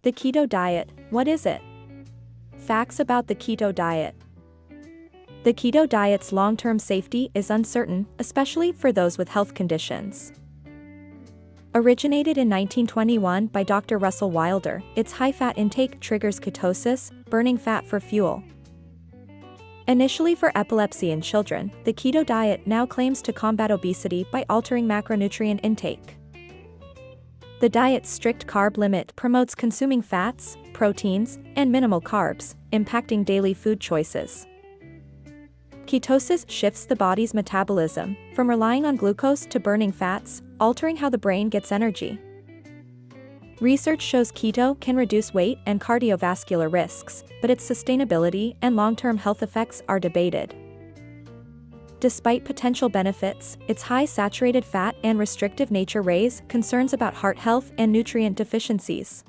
The keto diet, what is it? Facts about the keto diet. The keto diet's long-term safety is uncertain, especially for those with health conditions. Originated in 1921 by Dr. Russell Wilder, its high-fat intake triggers ketosis, burning fat for fuel. Initially for epilepsy in children, the keto diet now claims to combat obesity by altering macronutrient intake. The diet's strict carb limit promotes consuming fats, proteins, and minimal carbs, impacting daily food choices. Ketosis shifts the body's metabolism, from relying on glucose to burning fats, altering how the brain gets energy. Research shows keto can reduce weight and cardiovascular risks, but its sustainability and long-term health effects are debated. Despite potential benefits, its high saturated fat and restrictive nature raise concerns about heart health and nutrient deficiencies.